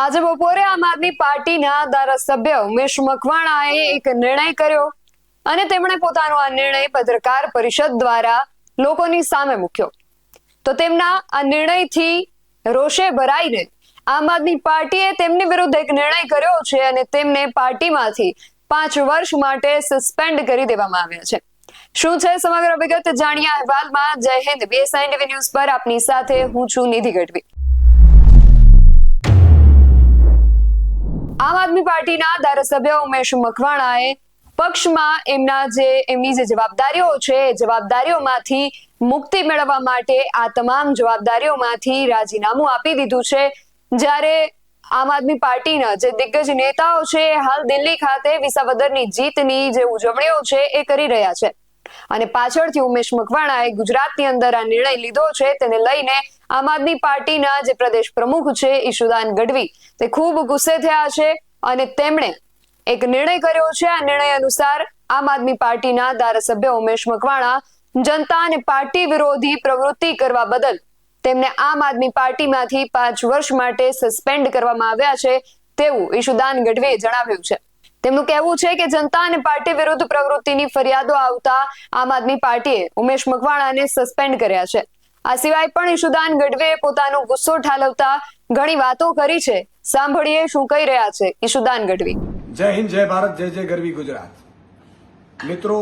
આજે બપોરે આમ આદમી પાર્ટીના ધારાસભ્ય ઉમેશ મકવાણાએ એક નિર્ણય કર્યો અને તેમણે પોતાનો આ નિર્ણય પત્રકાર પરિષદ દ્વારા લોકોની સામે મૂક્યો. તો તેમના આ નિર્ણયથી રોષે ભરાઈને આમ આદમી પાર્ટીએ તેમની વિરુદ્ધ એક નિર્ણય કર્યો છે અને તેમને પાર્ટીમાંથી 5 વર્ષ માટે સસ્પેન્ડ કરી દેવામાં આવ્યા છે. શું છે સમગ્ર વિગત જાણીએ અહેવાલમાં. જય હિન્દ. BSI ટીવી ન્યૂઝ પર આપની સાથે હું છું નિધિ ગઢવી. આમ આદમી પાર્ટીના ધારાસભ્ય ઉમેશ મકવાણાએ પક્ષમાં એમની જે જવાબદારીઓ છે એ જવાબદારીઓમાંથી મુક્તિ મેળવવા માટે આ તમામ જવાબદારીઓમાંથી રાજીનામું આપી દીધું છે. જ્યારે આમ આદમી પાર્ટીના જે દિગ્ગજ નેતાઓ છે હાલ દિલ્હી ખાતે વિસાવદરની જીતની જે ઉજવણીઓ છે એ કરી રહ્યા છે અને પાછળથી ઉમેશ મકવાણાએ ગુજરાતની અંદર આ નિર્ણય લીધો છે. તેને લઈને આમ આદમી પાર્ટીના જે પ્રદેશ પ્રમુખ છે ઈશુદાન ગઢવી તે ખૂબ ગુસ્સે થયા છે અને તેમણે એક નિર્ણય કર્યો છે. આ નિર્ણય અનુસાર આમ આદમી પાર્ટીના ધારાસભ્ય ઉમેશ મકવાણા જનતા અને પાર્ટી વિરોધી પ્રવૃત્તિ કરવા બદલ તેમને આમ આદમી પાર્ટીમાંથી 5 વર્ષ માટે સસ્પેન્ડ કરવામાં આવ્યા છે તેવું ઈશુદાન ગઢવીએ જણાવ્યું છે. તેમનું કહેવું છે કે જનતા અને પાર્ટી વિરુદ્ધ પ્રવૃત્તિની ફરિયાદો આવતા આમ આદમી પાર્ટીએ ઉમેશ મકવાણાને સસ્પેન્ડ કર્યા છે. આ સિવાય પણ ઈશુદાન ગઢવીએ પોતાનો ગુસ્સો ઠાલવતા ઘણી વાતો કરી છે. સાંભળીએ શું કહી રહ્યા છે ઈશુદાન ગઢવી. જય હિન્દ, જય ભારત, જય જય ગરવી ગુજરાત. મિત્રો,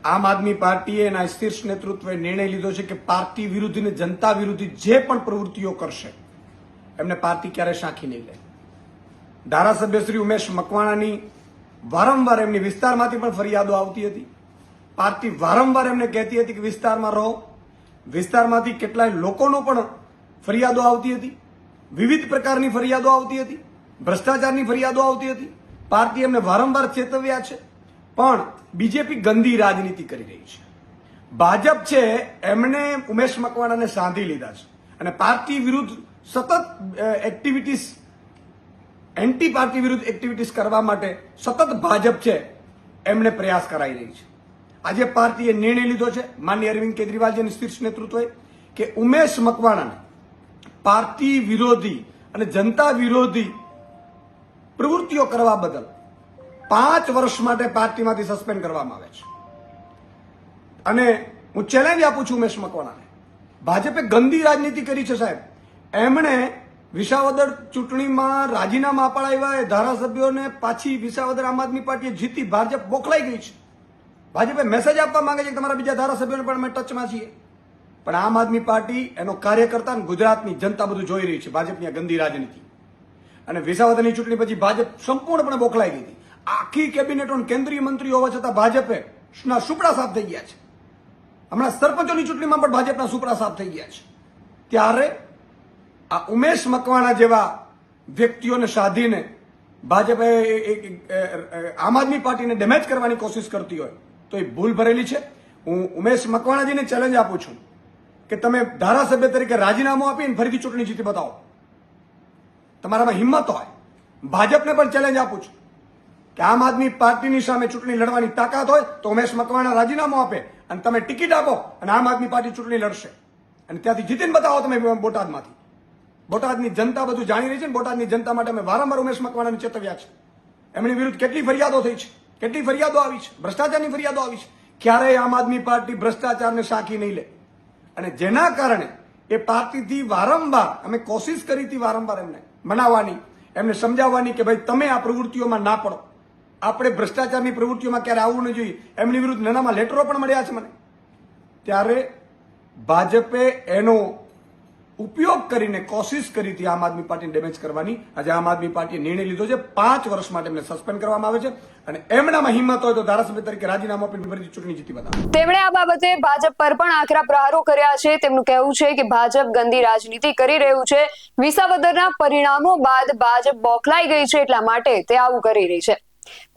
આમ આદમી પાર્ટીએ એના શીર્ષ નેતૃત્વએ નિર્ણય લીધો છે કે પાર્ટી વિરુદ્ધ અને જનતા વિરુદ્ધ જે પણ પ્રવૃત્તિઓ કરશે એમને પાર્ટી ક્યારે સાંખી નહીં લે. ધારાસભ્ય શ્રી ઉમેશ મકવાણાની વારંવાર એમની વિસ્તારમાંથી પણ ફરિયાદો આવતી હતી. પાર્ટી વારંવાર એમને કહેતી હતી કે વિસ્તારમાં રહો. વિસ્તારમાંથી કેટલાય લોકોનો પણ ફરિયાદો આવતી હતી. વિવિધ પ્રકારની ફરિયાદો આવતી હતી. ભ્રષ્ટાચારની ફરિયાદો આવતી હતી. પાર્ટી એમને વારંવાર ચેતવ્યા છે, પણ બીજેપી ગંદી રાજનીતિ કરી રહી છે. ભાજપ છે એમણે ઉમેશ મકવાણાને સાંધી લીધા છે અને પાર્ટી વિરુદ્ધ સતત એક્ટિવિટીઝ, એન્ટી પાર્ટી વિરુદ્ધ એક્ટિવિટીઝ કરવા માટે સતત ભાજપ છે એમને પ્રયાસ કરાઈ રહી છે. આજે પાર્ટીએ નિર્ણય લીધો છે માનનીય અરવિંદ કેજરીવાલજીના શીર્ષ નેતૃત્વએ કે ઉમેશ મકવાણાને પાર્ટી વિરોધી અને જનતા વિરોધી પ્રવૃત્તિઓ કરવા બદલ 5 વર્ષ માટે પાર્ટીમાંથી સસ્પેન્ડ કરવામાં આવે છે. અને હું ચેલેન્જ આપું છું ઉમેશ મકવાણાને. ભાજપે ગંદી રાજનીતિ કરી છે સાહેબ. એમણે વિસાવદર ચૂંટણીમાં રાજીનામા અપાવ્યા એ ધારાસભ્યોને પાછી વિસાવદર આમ આદમી પાર્ટીએ જીતી ભાજપ બોખલાઈ ગઈ છે. ભાજપે મેસેજ આપવા માંગે છે કે તમારા બીજા ધારાસભ્યોને પણ અમે ટચમાં છીએ, પણ આમ આદમી પાર્ટી એનો કાર્યકર્તા અને ગુજરાતની જનતા બધું જોઈ રહી છે ભાજપની આ ગંદી રાજનીતિ. અને વિસાવદરની ચૂંટણી પછી ભાજપ સંપૂર્ણપણે બોખલાઈ ગઈ હતી. આખી કેબિનેટો કેન્દ્રીય મંત્રીઓ હોવા છતાં ભાજપે સુપડા સાફ થઈ ગયા છે. હમણાં સરપંચોની ચૂંટણીમાં પણ ભાજપના સુપડા સાફ થઈ ગયા છે. ત્યારે આ ઉમેશ મકવાણા જેવા વ્યક્તિઓને સાધીને ભાજપે આમ આદમી પાર્ટીને ડેમેજ કરવાની કોશિશ કરતી હોય તો એ ભૂલ ભરેલી છે. હું ઉમેશ મકવાણાજીને ચેલેન્જ આપું છું કે તમે ધારાસભ્ય તરીકે રાજીનામું આપીને ફરીથી ચૂંટણી જીતી બતાવો. તમારામાં હિંમત હોય. ભાજપને પણ ચેલેન્જ આપું છું કે આમ આદમી પાર્ટીની સામે ચૂંટણી લડવાની તાકાત હોય તો ઉમેશ મકવાણા રાજીનામું આપે અને તમે ટિકિટ આપો અને આમ આદમી પાર્ટી ચૂંટણી લડશે અને ત્યાંથી જીતીને બતાવો તમે બોટાદમાંથી. બોટાદની જનતા બધું જાણી રહી છે ને બોટાદની જનતા માટે અમે વારંવાર ઉમેશ મકવાણાને ચેતવ્યા છે. એમની વિરુદ્ધ કેટલી ફરિયાદો થઈ છે, કેટલી ફરિયાદો આવી છે, ભ્રષ્ટાચારની ફરિયાદો આવી છે. ક્યારેય આમ આદમી પાર્ટી ભ્રષ્ટાચારને સાંખી નહીં લે અને જેના કારણે એ પાર્ટીથી વારંવાર અમે કોશિશ કરી હતી વારંવાર એમને મનાવવાની, એમને સમજાવવાની કે ભાઈ તમે આ પ્રવૃત્તિઓમાં ના પડો. આપણે ભ્રષ્ટાચારની પ્રવૃત્તિઓમાં ક્યારે આવવું ન જોઈએ. એમની વિરુદ્ધ નાનામાં લેટરો પણ મળ્યા છે મને. ત્યારે ભાજપે એનો ઉપયોગ કરીને કોશિશ કરી હતી આમ આદમી પાર્ટીને ડેમેજ કરવાની. આજે આમ આદમી પાર્ટીએ નિર્ણય લીધો છે 5 વર્ષ માટે એમને સસ્પેન્ડ કરવામાં આવે છે અને એમનામાં હિંમત હોય તો ધારાસભ્ય તરીકે રાજીનામું આપીને ફરીથી ચૂંટણી જીતી બતાવે. તેમણે આ બાબતે ભાજપ પર પણ આકરા પ્રહારો કર્યા છે. તેમનું કહેવું છે કે ભાજપ ગંદી રાજનીતિ કરી રહ્યું છે. વિસાવદરના પરિણામો બાદ ભાજપ બોખલાઈ ગઈ છે, એટલા માટે તે આવું કરી રહી છે.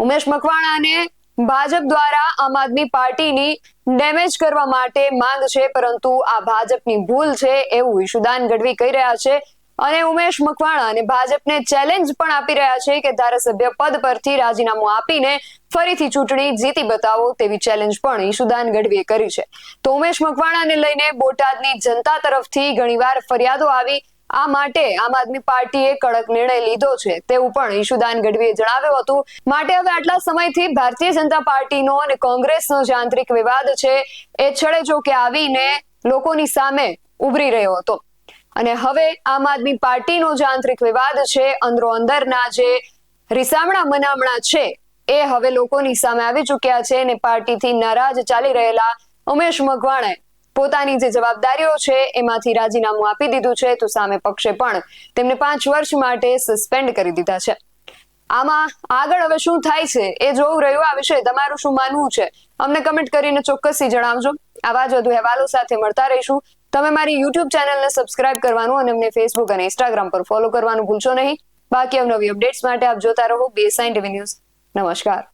ઉમેશ મકવાણાને ભાજપ દ્વારા આમ આદમી પાર્ટીની ડેમેજ કરવા માટે માંગ છે, પરંતુ આ ભાજપની ભૂલ છે એવું ઈશુદાન ગઢવી કહી રહ્યા છે. અને ઉમેશ મકવાણા અને ભાજપને ચેલેન્જ પણ આપી રહ્યા છે કે ધારાસભ્ય પદ પરથી રાજીનામું આપીને ફરીથી ચૂંટણી જીતી બતાવો તેવી ચેલેન્જ પણ ઈશુદાન ગઢવીએ કરી છે. તો ઉમેશ મકવાણાને લઈને બોટાદની જનતા તરફથી ઘણીવાર ફરિયાદો આવી આ માટે આમ આદમી પાર્ટીએ કડક નિર્ણય લીધો છે તેવું પણ ઈશુદાન ગઢવીએ જણાવ્યું હતું. માટે હવે આટલા સમયથી ભારતીય જનતા પાર્ટીનો અને કોંગ્રેસનો જે આંતરિક વિવાદ છે એ છડે જોકે આવીને લોકોની સામે ઉભરી રહ્યો હતો અને હવે આમ આદમી પાર્ટીનો જે આંતરિક વિવાદ છે, અંદરો અંદરના જે રીસામણા મનામણા છે એ હવે લોકોની સામે આવી ચૂક્યા છે અને પાર્ટીથી નારાજ ચાલી રહેલા ઉમેશ મકવાણાએ પોતાની જે જવાબદારીઓ છે એમાંથી રાજીનામું આપી દીધું છે, તો સામે પક્ષે પણ તેમને 5 વર્ષ માટે સસ્પેન્ડ કરી દીધા છે. આમાં આગળ હવે શું થાય છે એ જોવું રહ્યું. આ વિશે તમારું શું માનવું છે અમને કમેન્ટ કરીને ચોક્કસથી જણાવજો. આવા જ વધુ અહેવાલો સાથે મળતા રહીશું. તમે મારી YouTube ચેનલને સબસ્ક્રાઇબ કરવાનું અને અમને Facebook અને Instagram પર ફોલો કરવાનું ભૂલશો નહીં. બાકી અવનવી અપડેટ્સ માટે આપ જોતા રહો BSI TV ન્યૂઝ. નમસ્કાર.